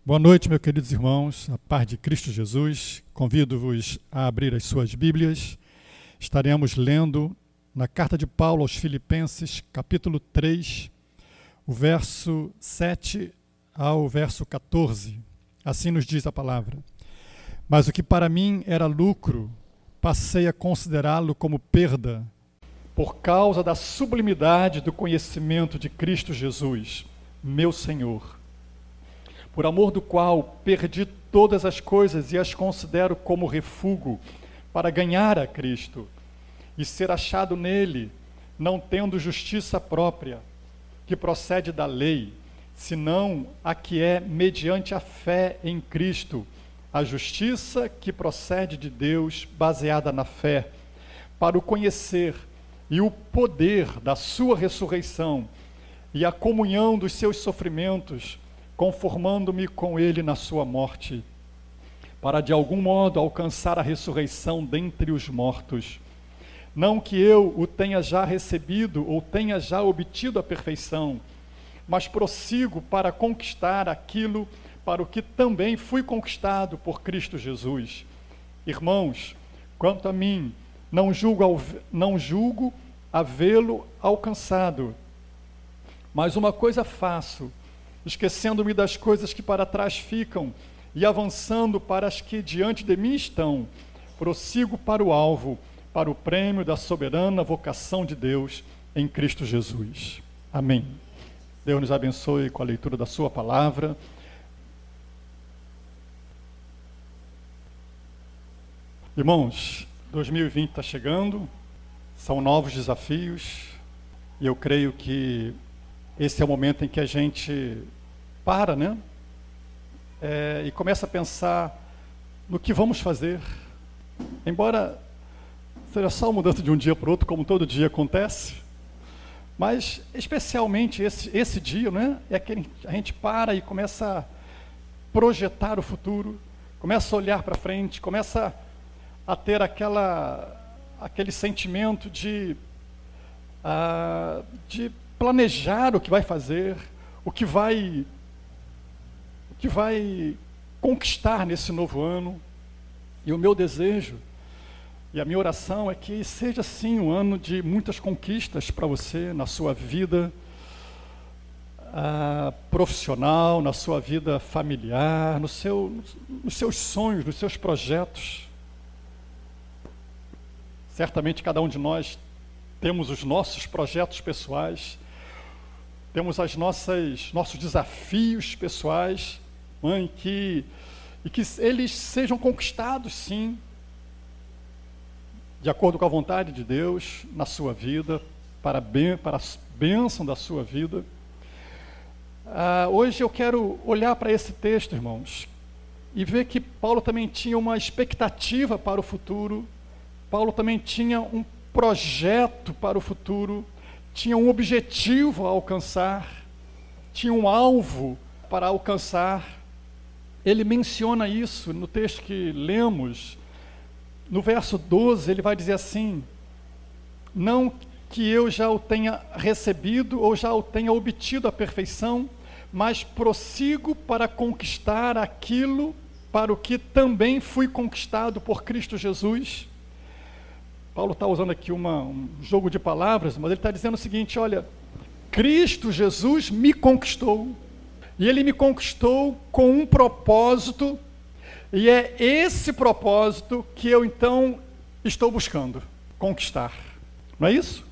Boa noite, meus queridos irmãos, a paz de Cristo Jesus. Convido-vos a abrir as suas Bíblias. Estaremos lendo na carta de Paulo aos Filipenses, capítulo 3, o verso 7 ao verso 14. Assim nos diz a palavra. Mas o que para mim era lucro, passei a considerá-lo como perda, por causa da sublimidade do conhecimento de Cristo Jesus, meu Senhor, por amor do qual perdi todas as coisas e as considero como refúgio para ganhar a Cristo e ser achado nele, não tendo justiça própria, que procede da lei, senão a que é mediante a fé em Cristo, a justiça que procede de Deus, baseada na fé, para o conhecer e o poder da sua ressurreição e a comunhão dos seus sofrimentos, conformando-me com ele na sua morte, para de algum modo alcançar a ressurreição dentre os mortos. Não que eu o tenha já recebido ou tenha já obtido a perfeição, mas prossigo para conquistar aquilo para o que também fui conquistado por Cristo Jesus. Irmãos, quanto a mim, não julgo havê-lo alcançado, mas uma coisa faço, esquecendo-me das coisas que para trás ficam e avançando para as que diante de mim estão, prossigo para o alvo, para o prêmio da soberana vocação de Deus em Cristo Jesus. Amém. Deus nos abençoe com a leitura da sua palavra. Irmãos, 2020 está chegando, são novos desafios, e eu creio que esse é o momento em que a gente para, né? E começa a pensar no que vamos fazer. Embora seja só uma mudança de um dia para o outro, como todo dia acontece, mas especialmente esse dia, né? É que a gente para e começa a projetar o futuro, começa a olhar para frente, começa a ter aquele sentimento de planejar o que vai fazer, o que vai conquistar nesse novo ano. E o meu desejo e a minha oração é que seja sim um ano de muitas conquistas para você na sua vida profissional, na sua vida familiar, nos seus sonhos, nos seus projetos. Certamente cada um de nós temos os nossos projetos pessoais, temos nossos desafios pessoais, e que eles sejam conquistados, sim, de acordo com a vontade de Deus na sua vida, para a bênção da sua vida. Hoje eu quero olhar para esse texto, irmãos, e ver que Paulo também tinha uma expectativa para o futuro, Paulo também tinha um projeto para o futuro, tinha um objetivo a alcançar, tinha um alvo para alcançar. Ele menciona isso no texto que lemos, no verso 12, ele vai dizer assim: não que eu já o tenha recebido ou já o tenha obtido a perfeição, mas prossigo para conquistar aquilo para o que também fui conquistado por Cristo Jesus. Paulo está usando aqui um jogo de palavras, mas ele está dizendo o seguinte: olha, Cristo Jesus me conquistou, e Ele me conquistou com um propósito, e é esse propósito que eu então estou buscando conquistar, não é isso?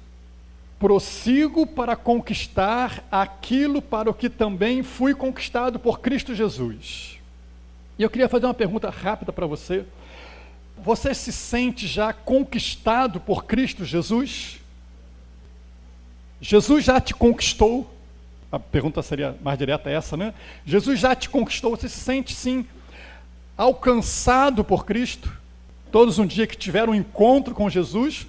Prossigo para conquistar aquilo para o que também fui conquistado por Cristo Jesus. E eu queria fazer uma pergunta rápida para você. Você se sente já conquistado por Cristo Jesus? Jesus já te conquistou? A pergunta seria mais direta essa, né? Jesus já te conquistou, você se sente sim alcançado por Cristo? Todos um dia que tiveram um encontro com Jesus,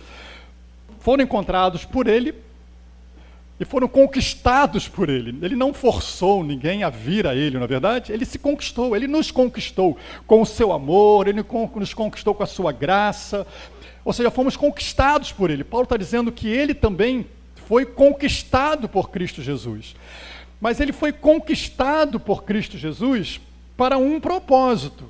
foram encontrados por Ele e foram conquistados por Ele. Ele não forçou ninguém a vir a Ele, não é verdade? Ele se conquistou, Ele nos conquistou com o seu amor, Ele nos conquistou com a sua graça, ou seja, fomos conquistados por Ele. Paulo está dizendo que Ele também foi conquistado por Cristo Jesus. Mas Ele foi conquistado por Cristo Jesus para um propósito.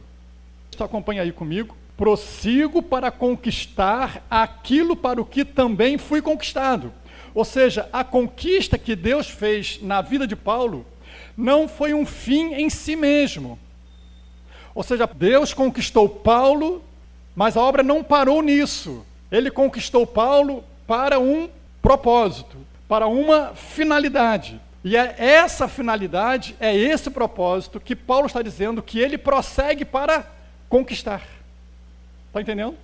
Acompanha aí comigo. Prossigo para conquistar aquilo para o que também fui conquistado. Ou seja, a conquista que Deus fez na vida de Paulo não foi um fim em si mesmo. Ou seja, Deus conquistou Paulo, mas a obra não parou nisso. Ele conquistou Paulo para um propósito, para uma finalidade. E é essa finalidade, é esse propósito que Paulo está dizendo que ele prossegue para conquistar. Está entendendo?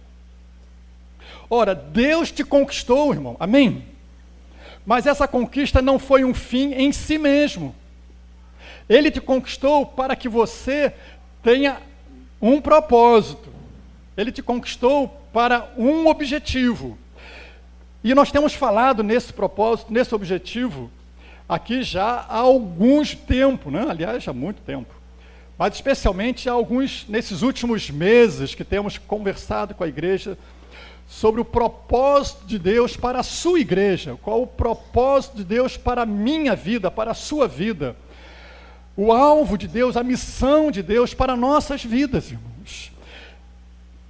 Ora, Deus te conquistou, irmão. Amém? Mas essa conquista não foi um fim em si mesmo. Ele te conquistou para que você tenha um propósito. Ele te conquistou para um objetivo. E nós temos falado nesse propósito, nesse objetivo, aqui já há alguns tempo, né? Aliás, há muito tempo. Mas especialmente nesses últimos meses que temos conversado com a igreja sobre o propósito de Deus para a sua igreja. Qual o propósito de Deus para a minha vida, para a sua vida. O alvo de Deus, a missão de Deus para nossas vidas, irmãos.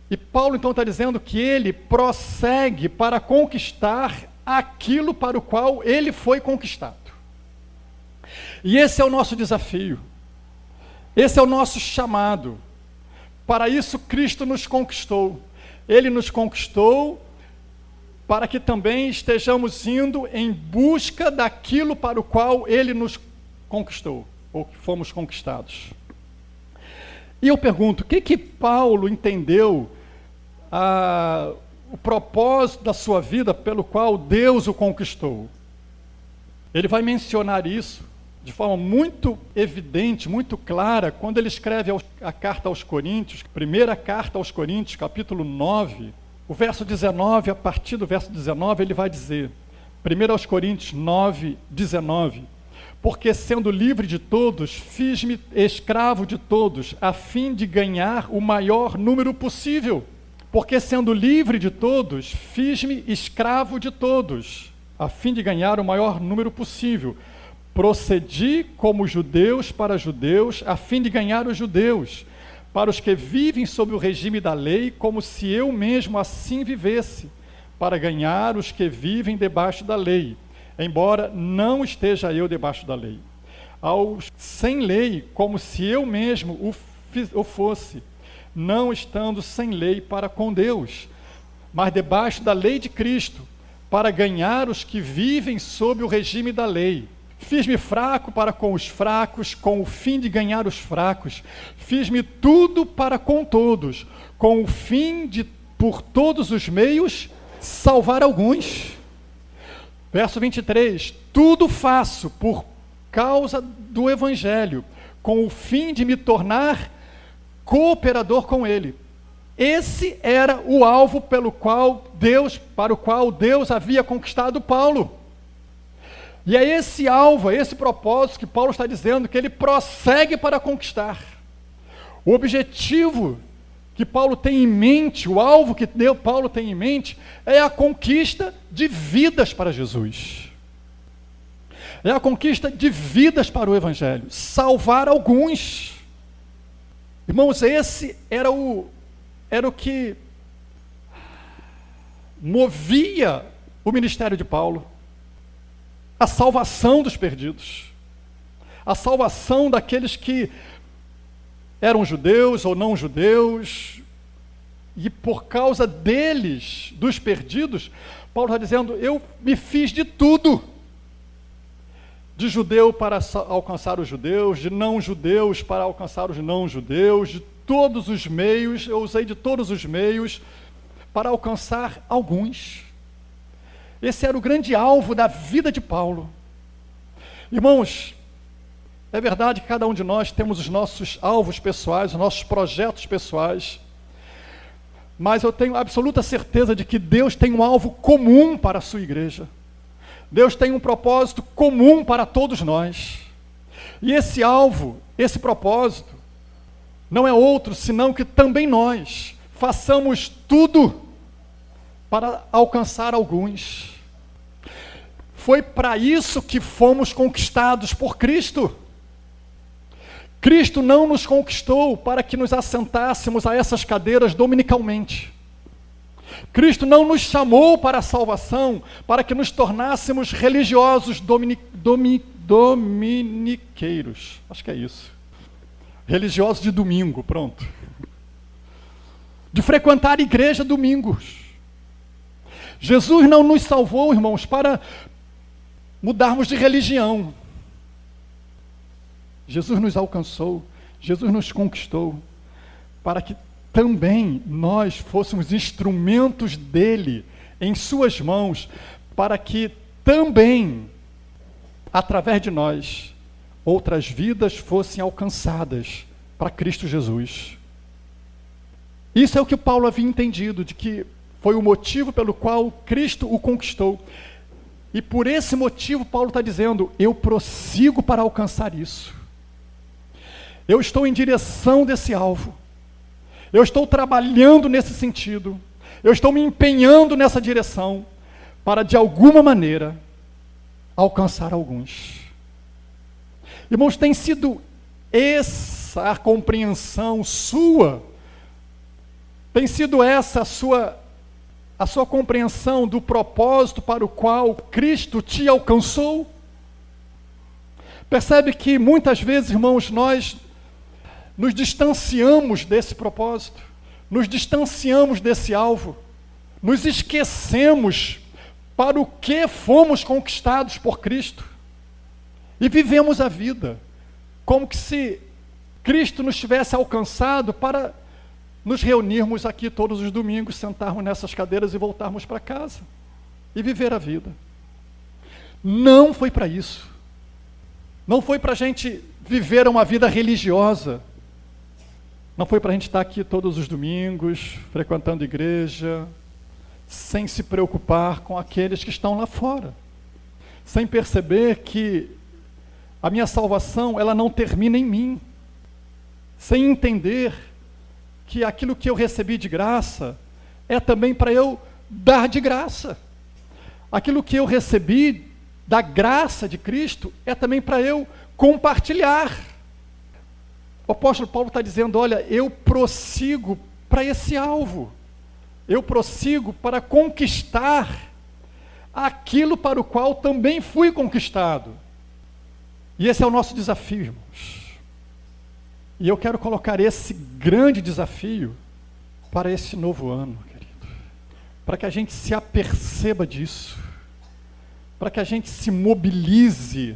E Paulo então está dizendo que ele prossegue para conquistar aquilo para o qual ele foi conquistado. E esse é o nosso desafio. Esse é o nosso chamado. Para isso Cristo nos conquistou. Ele nos conquistou para que também estejamos indo em busca daquilo para o qual Ele nos conquistou, ou que fomos conquistados. E eu pergunto, o que Paulo entendeu o propósito da sua vida pelo qual Deus o conquistou? Ele vai mencionar isso de forma muito evidente, muito clara, quando ele escreve a carta aos Coríntios, primeira carta aos Coríntios, capítulo 9, o verso 19, a partir do verso 19, ele vai dizer, 1 aos Coríntios 9, 19, porque sendo livre de todos, fiz-me escravo de todos, a fim de ganhar o maior número possível. Porque sendo livre de todos, fiz-me escravo de todos, a fim de ganhar o maior número possível. Procedi como judeus para judeus, a fim de ganhar os judeus, para os que vivem sob o regime da lei, como se eu mesmo assim vivesse, para ganhar os que vivem debaixo da lei, embora não esteja eu debaixo da lei. Aos sem lei, como se eu mesmo o fosse, não estando sem lei para com Deus, mas debaixo da lei de Cristo, para ganhar os que vivem sob o regime da lei. Fiz-me fraco para com os fracos, com o fim de ganhar os fracos. Fiz-me tudo para com todos, com o fim de, por todos os meios, salvar alguns. Verso 23, tudo faço por causa do Evangelho, com o fim de me tornar cooperador com ele. Esse era o alvo para o qual Deus havia conquistado Paulo. E é esse alvo, é esse propósito que Paulo está dizendo que ele prossegue para conquistar. O objetivo que Paulo tem em mente, o alvo que Paulo tem em mente, é a conquista de vidas para Jesus. É a conquista de vidas para o Evangelho, salvar alguns. Irmãos, esse era o que movia o ministério de Paulo. A salvação dos perdidos, a salvação daqueles que eram judeus ou não judeus, e por causa deles, dos perdidos, Paulo está dizendo, eu me fiz de tudo, de judeu para alcançar os judeus, de não judeus para alcançar os não judeus, de todos os meios, eu usei de todos os meios para alcançar alguns. Esse era o grande alvo da vida de Paulo. Irmãos, é verdade que cada um de nós temos os nossos alvos pessoais, os nossos projetos pessoais, mas eu tenho absoluta certeza de que Deus tem um alvo comum para a sua igreja. Deus tem um propósito comum para todos nós. E esse alvo, esse propósito, não é outro senão que também nós façamos tudo para alcançar alguns. Foi para isso que fomos conquistados por Cristo. Cristo não nos conquistou para que nos assentássemos a essas cadeiras dominicalmente. Cristo não nos chamou para a salvação para que nos tornássemos religiosos dominiqueiros. Acho que é isso. Religiosos de domingo, pronto. De frequentar a igreja domingos. Jesus não nos salvou, irmãos, para mudarmos de religião. Jesus nos alcançou, Jesus nos conquistou, para que também nós fôssemos instrumentos dele em suas mãos, para que também, através de nós, outras vidas fossem alcançadas para Cristo Jesus. Isso é o que Paulo havia entendido, de que foi o motivo pelo qual Cristo o conquistou. E por esse motivo Paulo está dizendo, eu prossigo para alcançar isso. Eu estou em direção desse alvo. Eu estou trabalhando nesse sentido. Eu estou me empenhando nessa direção para, de alguma maneira, alcançar alguns. Irmãos, tem sido essa a compreensão sua? Tem sido essa a sua compreensão do propósito para o qual Cristo te alcançou? Percebe que muitas vezes, irmãos, nós nos distanciamos desse propósito, nos distanciamos desse alvo, nos esquecemos para o que fomos conquistados por Cristo e vivemos a vida como que se Cristo nos tivesse alcançado para nos reunirmos aqui todos os domingos, sentarmos nessas cadeiras e voltarmos para casa e viver a vida. Não foi para isso. Não foi para a gente viver uma vida religiosa. Não foi para a gente estar aqui todos os domingos, frequentando igreja, sem se preocupar com aqueles que estão lá fora. Sem perceber que a minha salvação, ela não termina em mim. Sem entender que aquilo que eu recebi de graça é também para eu dar de graça. Aquilo que eu recebi da graça de Cristo é também para eu compartilhar. O apóstolo Paulo está dizendo, olha, eu prossigo para esse alvo. Eu prossigo para conquistar aquilo para o qual também fui conquistado. E esse é o nosso desafio, irmãos. E eu quero colocar esse grande desafio para esse novo ano, querido. Para que a gente se aperceba disso. Para que a gente se mobilize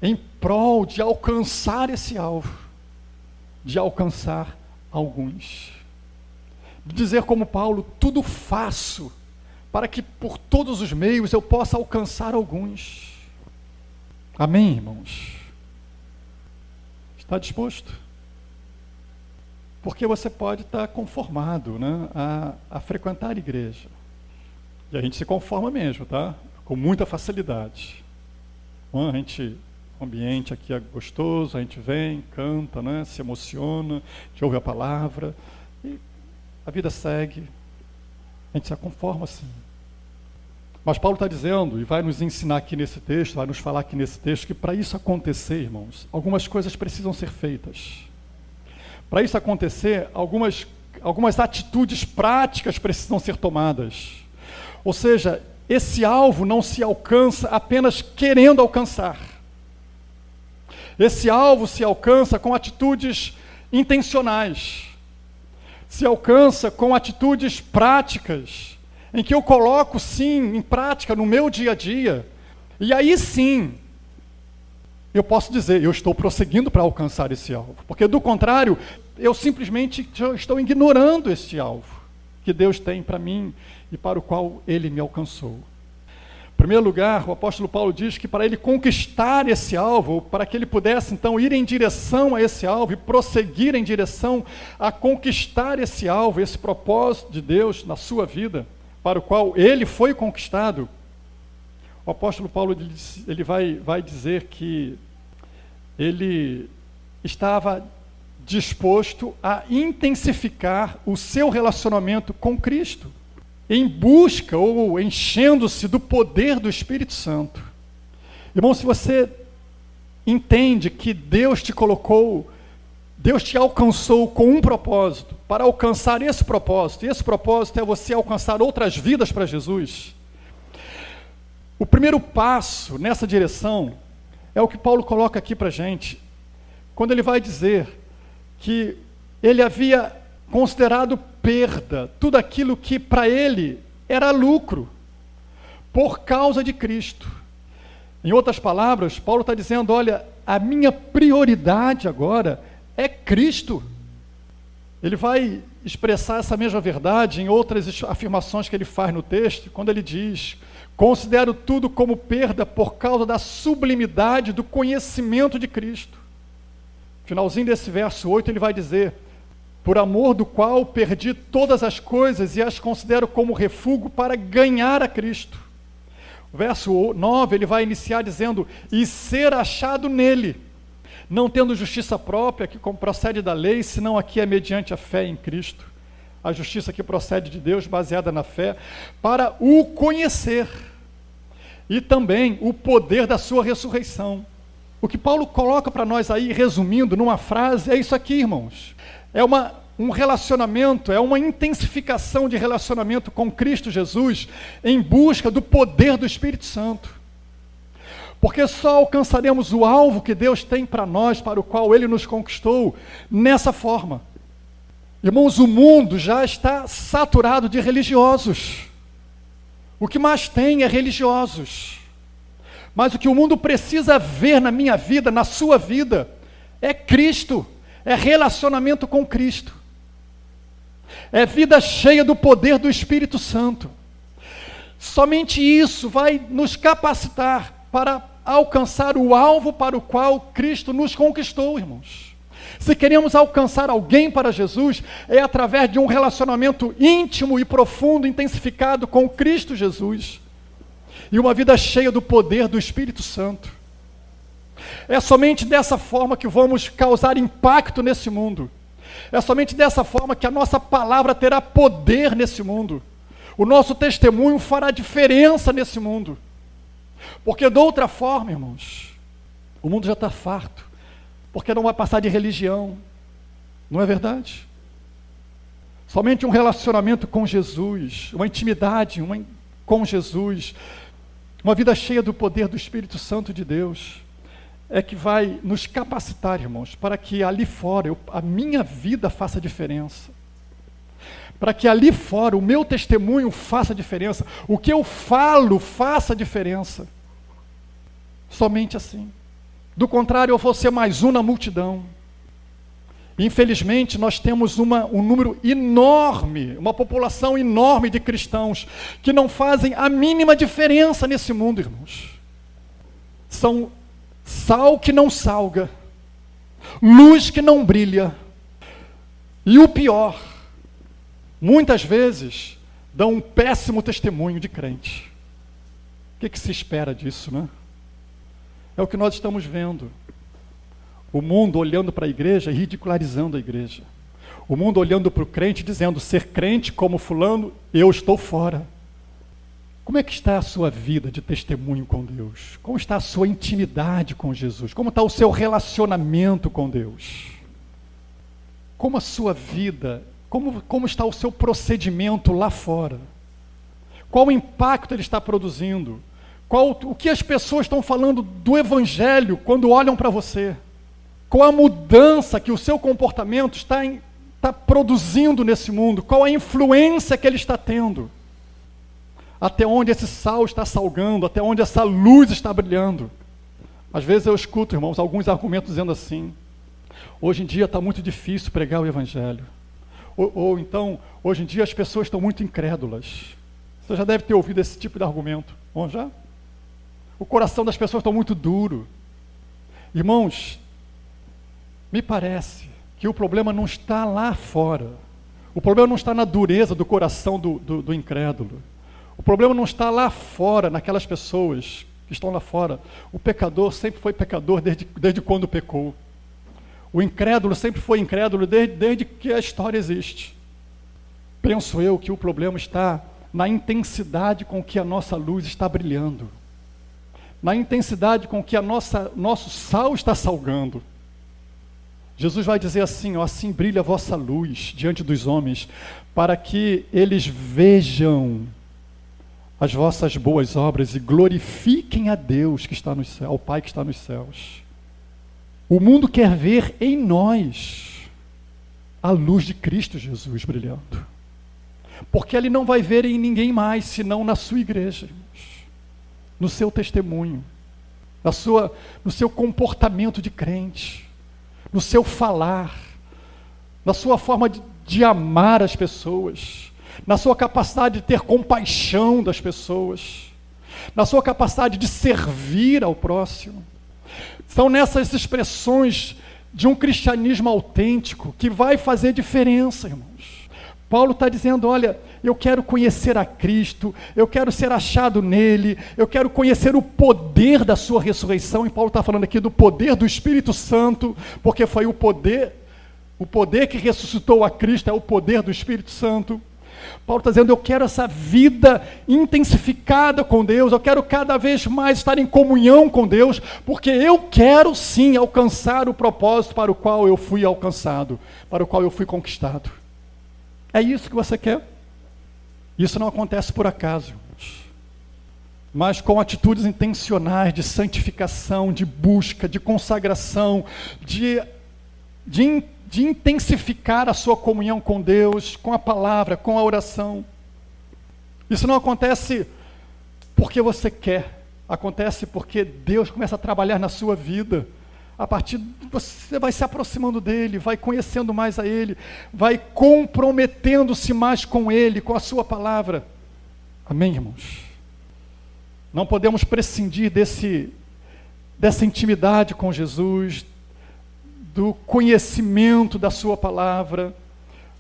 em prol de alcançar esse alvo, de alcançar alguns. De dizer como Paulo, tudo faço para que por todos os meios eu possa alcançar alguns. Amém, irmãos? Está disposto? Porque você pode estar conformado, né, a frequentar a igreja. E a gente se conforma mesmo, tá? Com muita facilidade. A gente... O ambiente aqui é gostoso, a gente vem, canta, né, se emociona, a gente ouve a palavra, e a vida segue, a gente se conforma assim. Mas Paulo está dizendo, e vai nos ensinar aqui nesse texto, vai nos falar aqui nesse texto, que para isso acontecer, irmãos, algumas coisas precisam ser feitas. Para isso acontecer, algumas atitudes práticas precisam ser tomadas. Ou seja, esse alvo não se alcança apenas querendo alcançar. Esse alvo se alcança com atitudes intencionais, se alcança com atitudes práticas, em que eu coloco sim em prática no meu dia a dia, e aí sim, eu posso dizer, eu estou prosseguindo para alcançar esse alvo, porque do contrário, eu simplesmente estou ignorando esse alvo que Deus tem para mim e para o qual Ele me alcançou. Em primeiro lugar, o apóstolo Paulo diz que para ele conquistar esse alvo, para que ele pudesse então ir em direção a esse alvo e prosseguir em direção a conquistar esse alvo, esse propósito de Deus na sua vida, para o qual ele foi conquistado, o apóstolo Paulo ele vai dizer que ele estava disposto a intensificar o seu relacionamento com Cristo, em busca ou enchendo-se do poder do Espírito Santo. Irmão, se você entende que Deus te colocou, Deus te alcançou com um propósito, para alcançar esse propósito, e esse propósito é você alcançar outras vidas para Jesus, o primeiro passo nessa direção é o que Paulo coloca aqui para a gente, quando ele vai dizer que ele havia considerado perda tudo aquilo que para ele era lucro, por causa de Cristo. Em outras palavras, Paulo está dizendo, olha, a minha prioridade agora é Cristo. Ele vai expressar essa mesma verdade em outras afirmações que ele faz no texto, quando ele diz, considero tudo como perda por causa da sublimidade do conhecimento de Cristo. Finalzinho desse verso 8, ele vai dizer, por amor do qual perdi todas as coisas e as considero como refúgio para ganhar a Cristo. O verso 9, ele vai iniciar dizendo, e ser achado nele, não tendo justiça própria, que como procede da lei, senão aqui é mediante a fé em Cristo. A justiça que procede de Deus, baseada na fé, para o conhecer, e também o poder da sua ressurreição. O que Paulo coloca para nós aí, resumindo numa frase, é isso aqui, irmãos. É um relacionamento, é uma intensificação de relacionamento com Cristo Jesus, em busca do poder do Espírito Santo. Porque só alcançaremos o alvo que Deus tem para nós, para o qual Ele nos conquistou, nessa forma. Irmãos, o mundo já está saturado de religiosos. O que mais tem é religiosos. Mas o que o mundo precisa ver na minha vida, na sua vida, é Cristo, é relacionamento com Cristo. É vida cheia do poder do Espírito Santo. Somente isso vai nos capacitar para alcançar o alvo para o qual Cristo nos conquistou, irmãos. Se queremos alcançar alguém para Jesus, é através de um relacionamento íntimo e profundo, intensificado com Cristo Jesus. E uma vida cheia do poder do Espírito Santo. É somente dessa forma que vamos causar impacto nesse mundo. É somente dessa forma que a nossa palavra terá poder nesse mundo. O nosso testemunho fará diferença nesse mundo. Porque de outra forma, irmãos, o mundo já está farto. Porque não vai passar de religião. Não é verdade? Somente um relacionamento com Jesus, uma intimidade com Jesus, uma vida cheia do poder do Espírito Santo de Deus, é que vai nos capacitar, irmãos, para que ali fora a minha vida faça diferença. Para que ali fora o meu testemunho faça diferença. O que eu falo faça diferença. Somente assim. Do contrário, eu vou ser mais um na multidão. Infelizmente, nós temos um número enorme, uma população enorme de cristãos que não fazem a mínima diferença nesse mundo, irmãos. São sal que não salga, luz que não brilha, e o pior, muitas vezes dão um péssimo testemunho de crente. O que se espera disso, né? É o que nós estamos vendo. O mundo olhando para a igreja e ridicularizando a igreja. O mundo olhando para o crente dizendo, ser crente como fulano, eu estou fora. Como é que está a sua vida de testemunho com Deus? Como está a sua intimidade com Jesus? Como está o seu relacionamento com Deus? Como a sua vida, como está o seu procedimento lá fora? Qual o impacto ele está produzindo? O que as pessoas estão falando do Evangelho quando olham para você? Qual a mudança que o seu comportamento está produzindo nesse mundo? Qual a influência que ele está tendo? Até onde esse sal está salgando? Até onde essa luz está brilhando? Às vezes eu escuto, irmãos, alguns argumentos dizendo assim, hoje em dia está muito difícil pregar o Evangelho. Ou então, hoje em dia as pessoas estão muito incrédulas. Você já deve ter ouvido esse tipo de argumento. Bom, já? O coração das pessoas está muito duro. Irmãos, me parece que o problema não está lá fora. O problema não está na dureza do coração do incrédulo. O problema não está lá fora, naquelas pessoas que estão lá fora. O pecador sempre foi pecador desde quando pecou. O incrédulo sempre foi incrédulo desde que a história existe. Penso eu que o problema está na intensidade com que a nossa luz está brilhando. na intensidade com que nosso sal está salgando. Jesus vai dizer assim, ó, assim brilha a vossa luz diante dos homens, para que eles vejam as vossas boas obras e glorifiquem a Deus que está nos céus, ao Pai que está nos céus. O mundo quer ver em nós a luz de Cristo Jesus brilhando. Porque ele não vai ver em ninguém mais, senão na sua igreja, irmãos, no seu testemunho, no seu comportamento de crente, no seu falar, na sua forma de amar as pessoas, na sua capacidade de ter compaixão das pessoas, na sua capacidade de servir ao próximo. São nessas expressões de um cristianismo autêntico que vai fazer diferença, irmãos. Paulo está dizendo, olha, eu quero conhecer a Cristo, eu quero ser achado nele, eu quero conhecer o poder da sua ressurreição, e Paulo está falando aqui do poder do Espírito Santo, porque foi o poder que ressuscitou a Cristo, é o poder do Espírito Santo. Paulo está dizendo, eu quero essa vida intensificada com Deus, eu quero cada vez mais estar em comunhão com Deus, porque eu quero sim alcançar o propósito para o qual eu fui alcançado, para o qual eu fui conquistado. É isso que você quer? Isso não acontece por acaso, irmãos, mas com atitudes intencionais de santificação, de busca, de consagração, de intensificar a sua comunhão com Deus, com a palavra, com a oração. Isso não acontece porque você quer, acontece porque Deus começa a trabalhar na sua vida. A partir você vai se aproximando dele, vai conhecendo mais a ele, vai comprometendo-se mais com ele, com a sua palavra. Amém, irmãos? Não podemos prescindir dessa intimidade com Jesus, do conhecimento da sua palavra,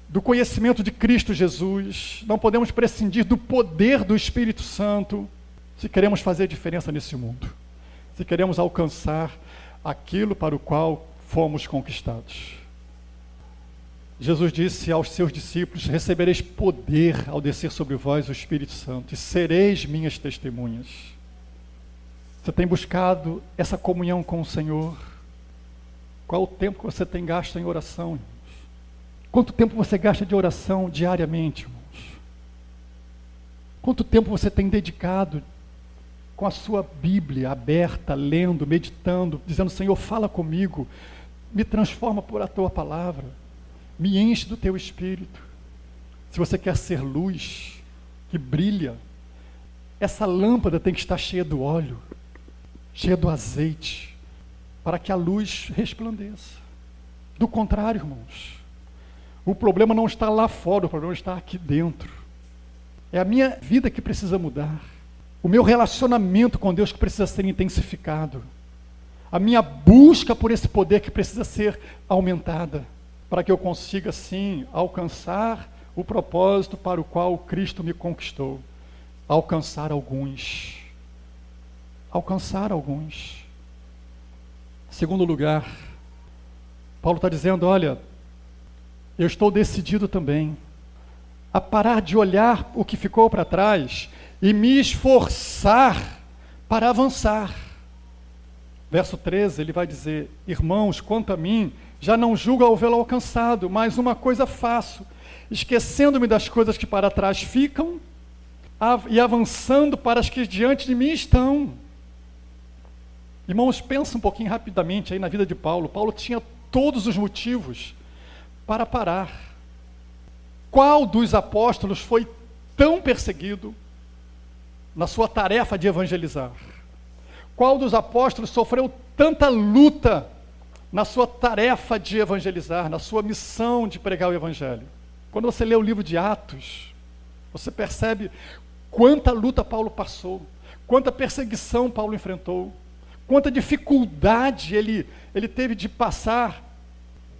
do conhecimento de Cristo Jesus. Não podemos prescindir do poder do Espírito Santo, se queremos fazer diferença nesse mundo, se queremos alcançar aquilo para o qual fomos conquistados. Jesus disse aos seus discípulos, recebereis poder ao descer sobre vós o Espírito Santo, e sereis minhas testemunhas. Você tem buscado essa comunhão com o Senhor? Qual o tempo que você tem gasto em oração, irmãos? Quanto tempo você gasta de oração diariamente, irmãos? Quanto tempo você tem dedicado com a sua Bíblia aberta, lendo, meditando, dizendo, Senhor, fala comigo, me transforma por a tua palavra, me enche do teu Espírito. Se você quer ser luz que brilha, essa lâmpada tem que estar cheia do óleo, cheia do azeite, para que a luz resplandeça. Do contrário, irmãos, o problema não está lá fora, o problema está aqui dentro. É a minha vida que precisa mudar. O meu relacionamento com Deus que precisa ser intensificado. A minha busca por esse poder que precisa ser aumentada, para que eu consiga, sim, alcançar o propósito para o qual Cristo me conquistou. Alcançar alguns. Alcançar alguns. Segundo lugar, Paulo está dizendo, olha, eu estou decidido também a parar de olhar o que ficou para trás e me esforçar para avançar. Verso 13, ele vai dizer, irmãos, quanto a mim, já não julgo havê-lo alcançado, mas uma coisa faço, esquecendo-me das coisas que para trás ficam e avançando para as que diante de mim estão. Irmãos, pensa um pouquinho rapidamente aí na vida de Paulo. Paulo tinha todos os motivos para parar. Qual dos apóstolos foi tão perseguido na sua tarefa de evangelizar? Qual dos apóstolos sofreu tanta luta na sua tarefa de evangelizar, na sua missão de pregar o evangelho? Quando você lê o livro de Atos, você percebe quanta luta Paulo passou, quanta perseguição Paulo enfrentou, quanta dificuldade ele teve de passar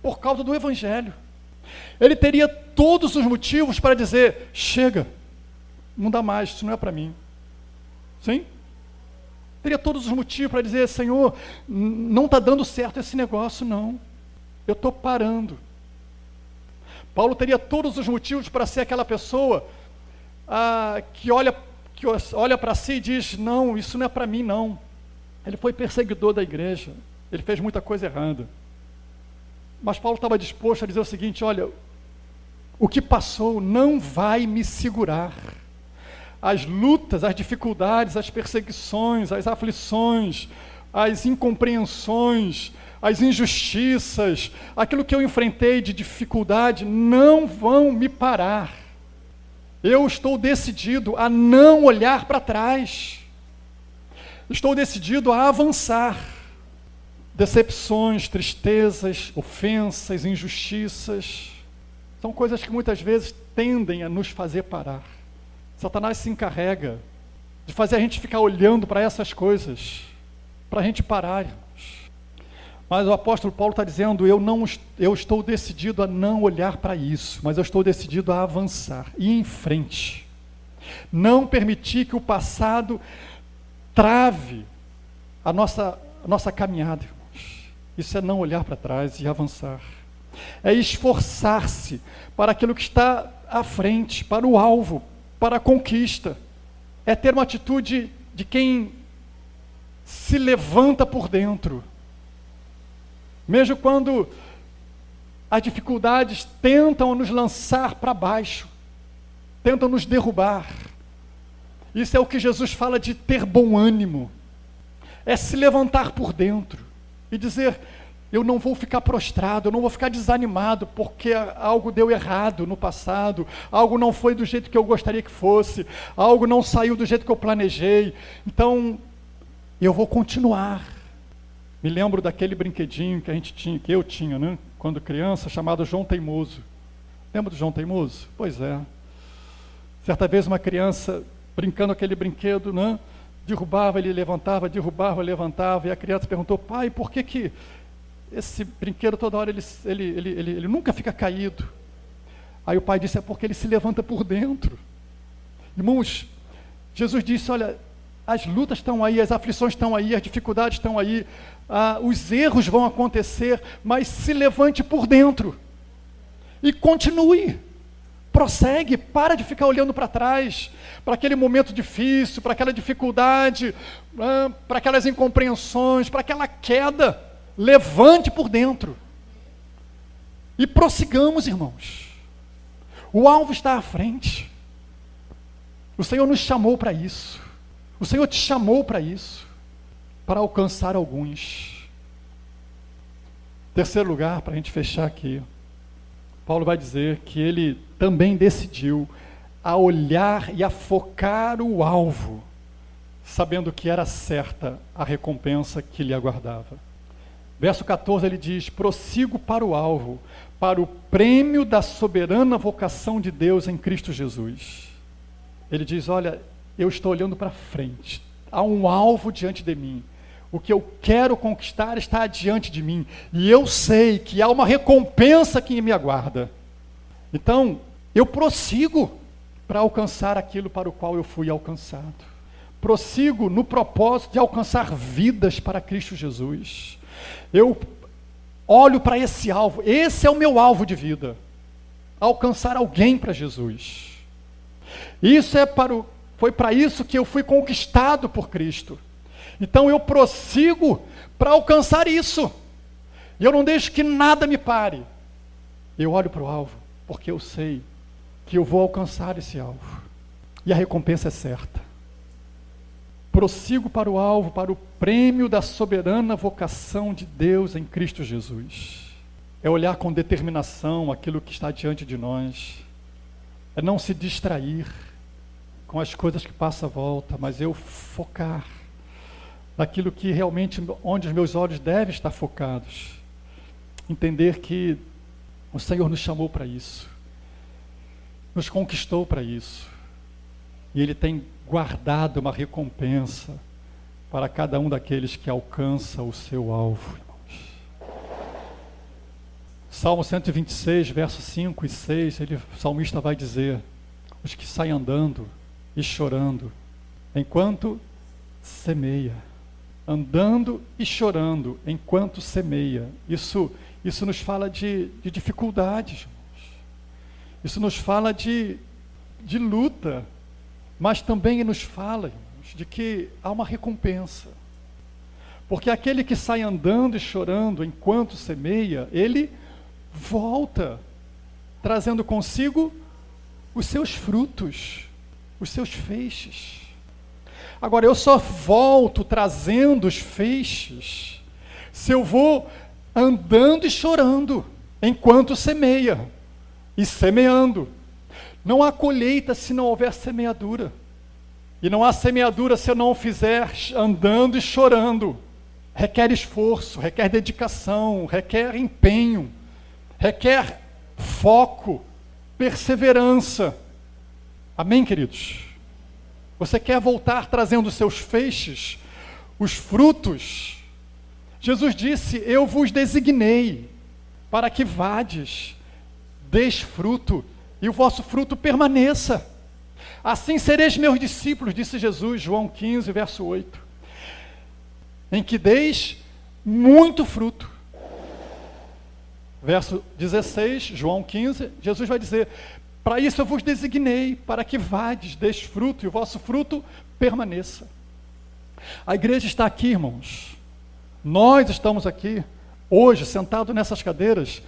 por causa do evangelho. Ele teria todos os motivos para dizer, chega, não dá mais, isso não é para mim. Sim? Teria todos os motivos para dizer, Senhor, não está dando certo esse negócio, não. Eu estou parando. Paulo teria todos os motivos para ser aquela pessoa que olha para si e diz, não, isso não é para mim, não. Ele foi perseguidor da igreja. Ele fez muita coisa errada. Mas Paulo estava disposto a dizer o seguinte: olha, o que passou não vai me segurar. As lutas, as dificuldades, as perseguições, as aflições, as incompreensões, as injustiças, aquilo que eu enfrentei de dificuldade não vão me parar. Eu estou decidido a não olhar para trás. Estou decidido a avançar. Decepções, tristezas, ofensas, injustiças, são coisas que muitas vezes tendem a nos fazer parar. Satanás se encarrega de fazer a gente ficar olhando para essas coisas, para a gente parar. Mas o apóstolo Paulo está dizendo: eu estou decidido a não olhar para isso, mas eu estou decidido a avançar, ir em frente. Não permitir que o passado trave a nossa caminhada, irmãos. Isso é não olhar para trás e avançar. É esforçar-se para aquilo que está à frente, para o alvo, para a conquista. É ter uma atitude de quem se levanta por dentro. Mesmo quando as dificuldades tentam nos lançar para baixo, tentam nos derrubar. Isso é o que Jesus fala de ter bom ânimo. É se levantar por dentro e dizer: eu não vou ficar prostrado, eu não vou ficar desanimado porque algo deu errado no passado, algo não foi do jeito que eu gostaria que fosse, algo não saiu do jeito que eu planejei. Então, eu vou continuar. Me lembro daquele brinquedinho que eu tinha, né, quando criança, chamado João Teimoso. Lembra do João Teimoso? Pois é. Certa vez uma criança brincando aquele brinquedo, né, derrubava, ele levantava, derrubava, levantava, e a criança perguntou: pai, por que esse brinquedo toda hora ele nunca fica caído? Aí o pai disse: é porque ele se levanta por dentro. Irmãos, Jesus disse: olha, as lutas estão aí, as aflições estão aí, as dificuldades estão aí, os erros vão acontecer, mas se levante por dentro e continue. Prossegue, para de ficar olhando para trás, para aquele momento difícil, para aquela dificuldade, para aquelas incompreensões, para aquela queda. Levante por dentro e prossigamos, irmãos. O alvo está à frente. O Senhor nos chamou para isso. O Senhor te chamou para isso, para alcançar alguns. Terceiro lugar, para a gente fechar aqui, Paulo vai dizer que ele também decidiu a olhar e a focar o alvo, sabendo que era certa a recompensa que lhe aguardava. Verso 14 ele diz: prossigo para o alvo, para o prêmio da soberana vocação de Deus em Cristo Jesus. Ele diz: olha, eu estou olhando para frente, há um alvo diante de mim, o que eu quero conquistar está diante de mim, e eu sei que há uma recompensa que me aguarda. Então, eu prossigo para alcançar aquilo para o qual eu fui alcançado. Prossigo no propósito de alcançar vidas para Cristo Jesus. Eu olho para esse alvo, esse é o meu alvo de vida, alcançar alguém para Jesus. Isso foi para isso que eu fui conquistado por Cristo. Então eu prossigo para alcançar isso. E eu não deixo que nada me pare. Eu olho para o alvo, porque eu sei que eu vou alcançar esse alvo. E a recompensa é certa. Prossigo para o alvo, para o prêmio da soberana vocação de Deus em Cristo Jesus. É olhar com determinação aquilo que está diante de nós. É não se distrair com as coisas que passam à volta, mas eu focar naquilo que realmente, onde os meus olhos devem estar focados. Entender que o Senhor nos chamou para isso, nos conquistou para isso, e Ele tem guardado uma recompensa para cada um daqueles que alcança o seu alvo, irmãos. Salmo 126, versos 5 e 6, o salmista vai dizer: os que saem andando e chorando, enquanto semeia, andando e chorando, enquanto semeia. Isso nos fala de dificuldades, irmãos. Isso nos fala de luta, mas também nos fala, irmãos, de que há uma recompensa. Porque aquele que sai andando e chorando enquanto semeia, ele volta, trazendo consigo os seus frutos, os seus feixes. Agora, eu só volto trazendo os feixes se eu vou andando e chorando enquanto semeia e semeando. Não há colheita se não houver semeadura. E não há semeadura se eu não fizer andando e chorando. Requer esforço, requer dedicação, requer empenho, requer foco, perseverança. Amém, queridos? Você quer voltar trazendo os seus feixes, os frutos? Jesus disse: eu vos designei para que vades, deis fruto, e o vosso fruto permaneça. Assim sereis meus discípulos, disse Jesus, João 15, verso 8. Em que deis muito fruto. Verso 16, João 15, Jesus vai dizer: para isso eu vos designei, para que vades, deis fruto, e o vosso fruto permaneça. A igreja está aqui, irmãos. Nós estamos aqui, hoje, sentados nessas cadeiras.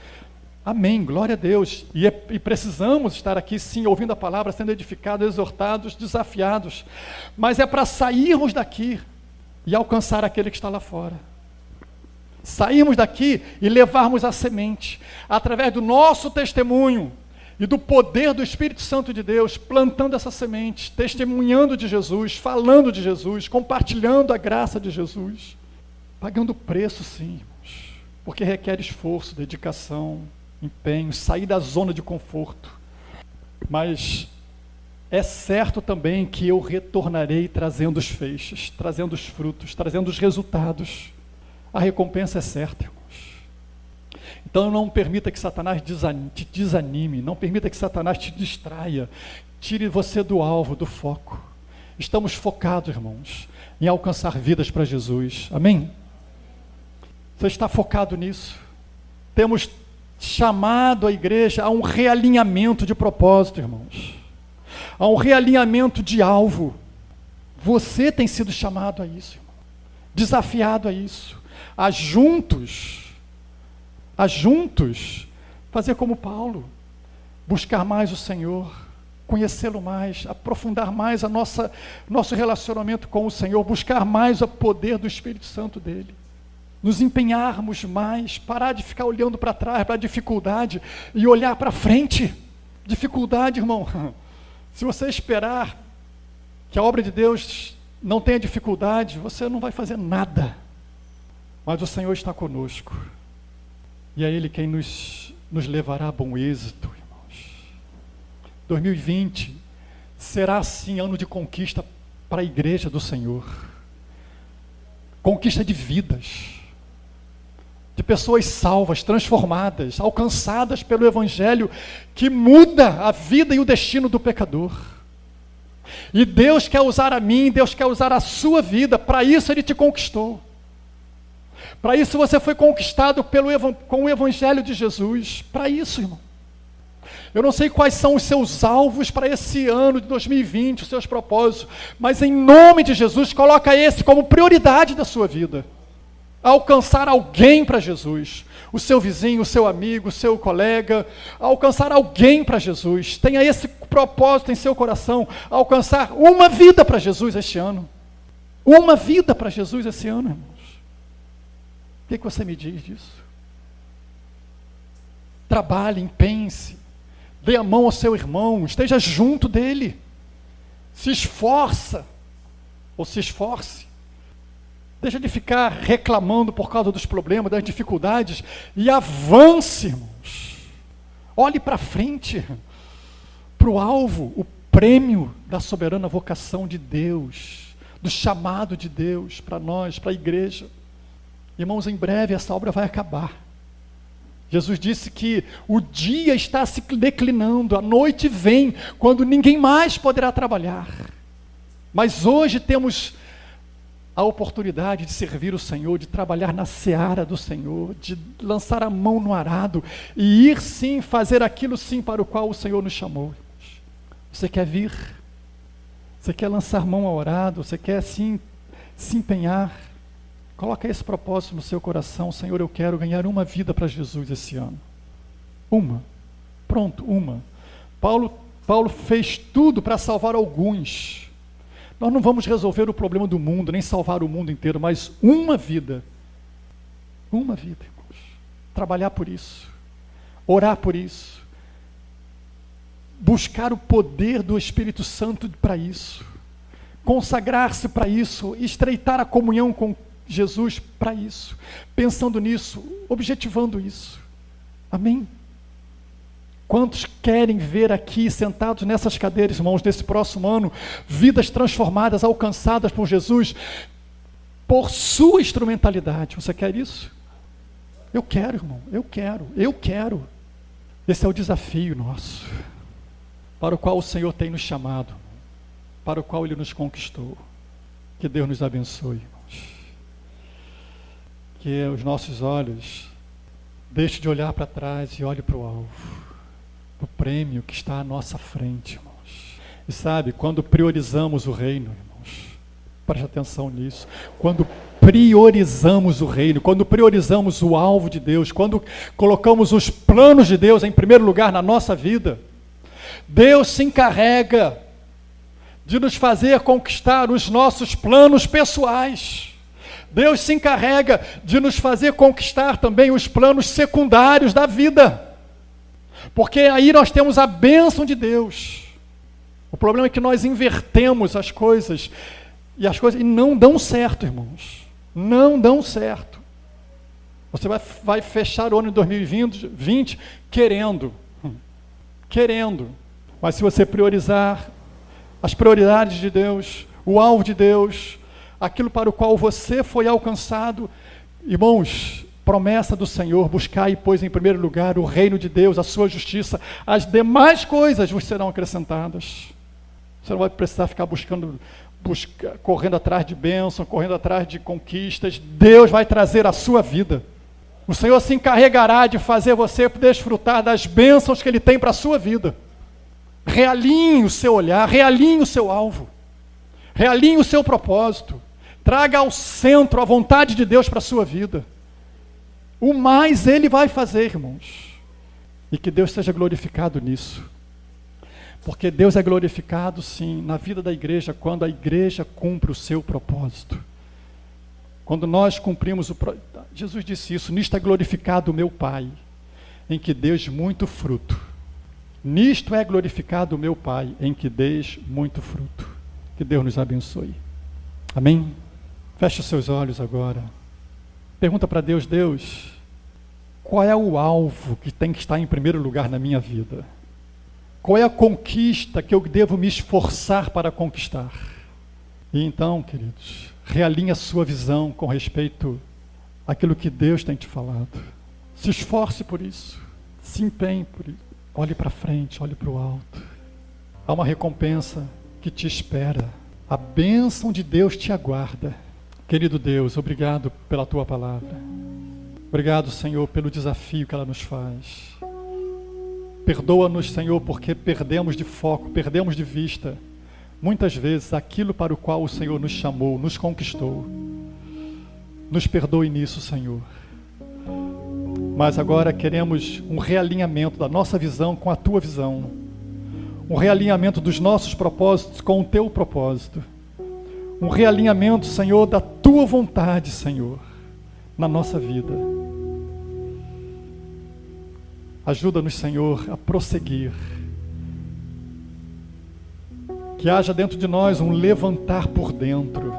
Amém, glória a Deus. E precisamos estar aqui, sim, ouvindo a palavra, sendo edificados, exortados, desafiados. Mas é para sairmos daqui e alcançar aquele que está lá fora. Sairmos daqui e levarmos a semente, através do nosso testemunho e do poder do Espírito Santo de Deus, plantando essa semente, testemunhando de Jesus, falando de Jesus, compartilhando a graça de Jesus, pagando preço, sim, irmãos, porque requer esforço, dedicação, empenho, sair da zona de conforto. Mas é certo também que eu retornarei trazendo os feixes, trazendo os frutos, trazendo os resultados. A recompensa é certa, irmãos. Então não permita que Satanás te desanime, não permita que Satanás te distraia, tire você do alvo, do foco. Estamos focados, irmãos, em alcançar vidas para Jesus. Amém? Você está focado nisso? Temos chamado a igreja a um realinhamento de propósito, irmãos. A um realinhamento de alvo. Você tem sido chamado a isso, irmão. Desafiado a isso. A juntos, fazer como Paulo, buscar mais o Senhor, conhecê-lo mais, aprofundar mais nosso relacionamento com o Senhor, buscar mais o poder do Espírito Santo dele, nos empenharmos mais, parar de ficar olhando para trás, para a dificuldade, e olhar para frente. Dificuldade, irmão, se você esperar que a obra de Deus não tenha dificuldade, você não vai fazer nada. Mas o Senhor está conosco. E é Ele quem nos levará a bom êxito, irmãos. 2020 será, sim, ano de conquista para a igreja do Senhor. Conquista de vidas. De pessoas salvas, transformadas, alcançadas pelo Evangelho, que muda a vida e o destino do pecador. E Deus quer usar a mim, Deus quer usar a sua vida, para isso Ele te conquistou. Para isso você foi conquistado com o Evangelho de Jesus. Para isso, irmão. Eu não sei quais são os seus alvos para esse ano de 2020, os seus propósitos, mas em nome de Jesus, coloca esse como prioridade da sua vida. Alcançar alguém para Jesus. O seu vizinho, o seu amigo, o seu colega. Alcançar alguém para Jesus. Tenha esse propósito em seu coração. Alcançar uma vida para Jesus este ano. Uma vida para Jesus esse ano, irmãos. O que você me diz disso? Trabalhe, empenhe-se, dê a mão ao seu irmão, esteja junto dele, se esforce. Deixa de ficar reclamando por causa dos problemas, das dificuldades, e avance, irmãos. Olhe para frente, para o alvo, o prêmio da soberana vocação de Deus, do chamado de Deus para nós, para a igreja. Irmãos, em breve essa obra vai acabar. Jesus disse que o dia está se declinando, a noite vem, quando ninguém mais poderá trabalhar. Mas hoje temos a oportunidade de servir o Senhor, de trabalhar na seara do Senhor, de lançar a mão no arado e ir sim, fazer aquilo sim para o qual o Senhor nos chamou. Você quer vir? Você quer lançar mão ao arado? Você quer sim se empenhar? Coloca esse propósito no seu coração. Senhor, eu quero ganhar uma vida para Jesus esse ano. Uma. Pronto, uma. Paulo fez tudo para salvar alguns. Nós não vamos resolver o problema do mundo, nem salvar o mundo inteiro, mas uma vida. Uma vida, irmãos. Trabalhar por isso. Orar por isso. Buscar o poder do Espírito Santo para isso. Consagrar-se para isso. Estreitar a comunhão com Jesus para isso. Pensando nisso, objetivando isso. Amém? Quantos querem ver aqui, sentados nessas cadeiras, irmãos, nesse próximo ano, vidas transformadas, alcançadas por Jesus, por sua instrumentalidade? Você quer isso? Eu quero, irmão, eu quero. Esse é o desafio nosso, para o qual o Senhor tem nos chamado, para o qual Ele nos conquistou. Que Deus nos abençoe, irmãos. Que os nossos olhos deixem de olhar para trás e olhem para o alvo, o prêmio que está à nossa frente, irmãos. E sabe, quando priorizamos o reino, irmãos, preste atenção nisso, quando priorizamos o reino, quando priorizamos o alvo de Deus, quando colocamos os planos de Deus em primeiro lugar na nossa vida, Deus se encarrega de nos fazer conquistar os nossos planos pessoais. Deus se encarrega de nos fazer conquistar também os planos secundários da vida. Porque aí nós temos a bênção de Deus. O problema é que nós invertemos as coisas e não dão certo, irmãos. Não dão certo. Você vai fechar o ano de 2020 querendo. Mas se você priorizar as prioridades de Deus, o alvo de Deus, aquilo para o qual você foi alcançado, irmãos, promessa do Senhor: buscai, pois, em primeiro lugar o reino de Deus, a sua justiça, as demais coisas vos serão acrescentadas. Você não vai precisar ficar correndo atrás de bênção, correndo atrás de conquistas. Deus vai trazer a sua vida. O Senhor se encarregará de fazer você desfrutar das bênçãos que Ele tem para a sua vida. Realinhe o seu olhar, realinhe o seu alvo, realinhe o seu propósito, traga ao centro a vontade de Deus para a sua vida. O mais Ele vai fazer, irmãos. E que Deus seja glorificado nisso. Porque Deus é glorificado, sim, na vida da igreja, quando a igreja cumpre o seu propósito. Quando nós cumprimos Jesus disse isso: nisto é glorificado o meu Pai, em que deis muito fruto. Nisto é glorificado o meu Pai, em que deis muito fruto. Que Deus nos abençoe. Amém? Feche os seus olhos agora. Pergunta para Deus: Deus, qual é o alvo que tem que estar em primeiro lugar na minha vida? Qual é a conquista que eu devo me esforçar para conquistar? E então, queridos, realinhe a sua visão com respeito àquilo que Deus tem te falado. Se esforce por isso. Se empenhe por isso. Olhe para frente, olhe para o alto. Há uma recompensa que te espera. A bênção de Deus te aguarda. Querido Deus, obrigado pela tua palavra. Obrigado, Senhor, pelo desafio que ela nos faz. Perdoa-nos, Senhor, porque perdemos de foco, perdemos de vista, muitas vezes, aquilo para o qual o Senhor nos chamou, nos conquistou. Nos perdoe nisso, Senhor. Mas agora queremos um realinhamento da nossa visão com a tua visão. Um realinhamento dos nossos propósitos com o teu propósito. Um realinhamento, Senhor, da tua vontade, Senhor, na nossa vida. Ajuda-nos, Senhor, a prosseguir. Que haja dentro de nós um levantar por dentro,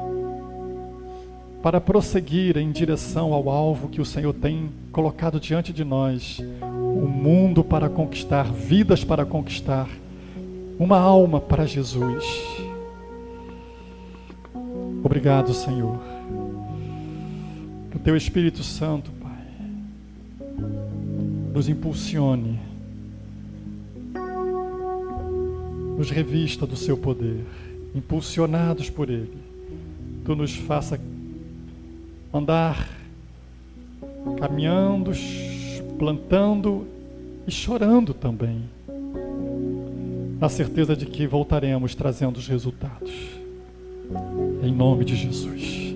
para prosseguir em direção ao alvo que o Senhor tem colocado diante de nós. Um mundo para conquistar, vidas para conquistar, uma alma para Jesus. Obrigado, Senhor. Que o teu Espírito Santo, nos impulsione, nos revista do seu poder, impulsionados por Ele. Tu nos faça andar, caminhando, plantando e chorando também, na certeza de que voltaremos trazendo os resultados. Em nome de Jesus.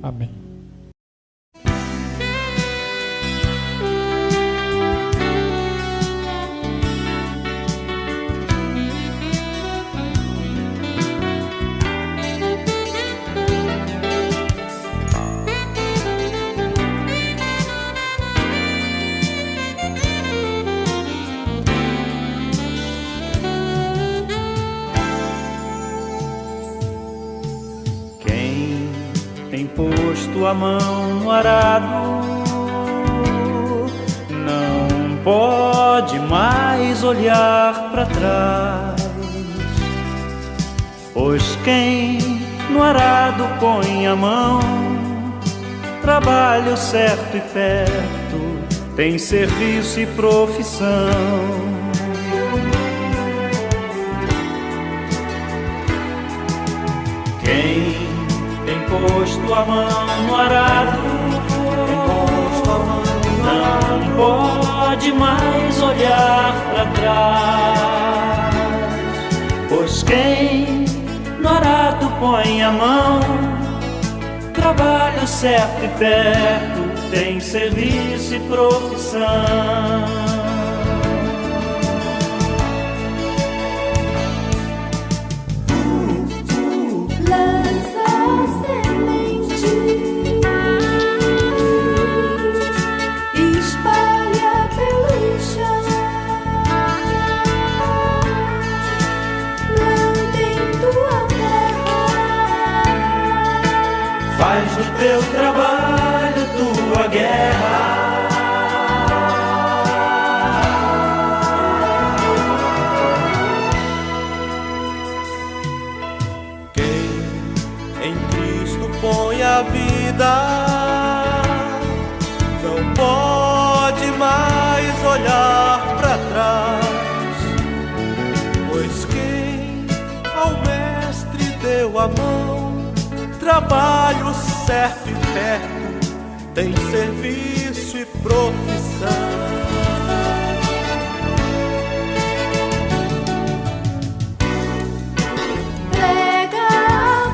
Amém. posto a mão no arado não pode mais olhar para trás, pois quem no arado põe a mão, trabalho certo e perto, tem serviço e profissão. Quem tem posto a mão no arado não pode mais olhar para trás, pois quem no arado põe a mão, trabalho certo e perto, tem serviço e profissão. Faz do teu trabalho tua guerra. Quem em Cristo põe a vida não pode mais olhar para trás, pois quem ao Mestre deu a mão, trabalho certo e perto, tem serviço e profissão. Prega a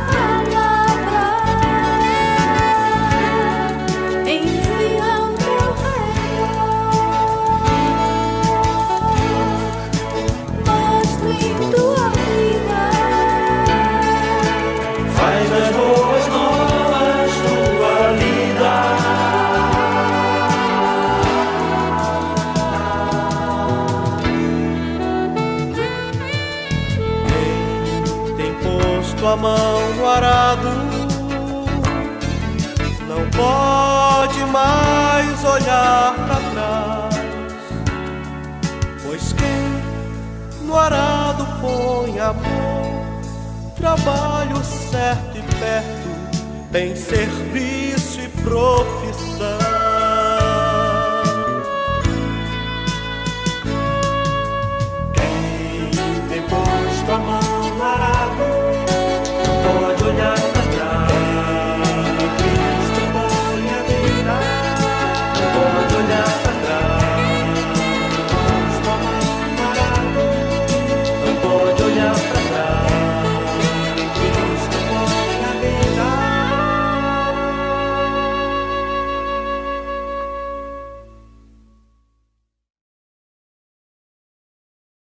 palavra, ensina o teu Senhor, mostra em tua vida, Faz das boas novas tua vida. Quem tem posto a mão no arado não pode mais olhar para trás, pois quem no arado põe a mão, trabalho certo e perto, tem serviço e profissão.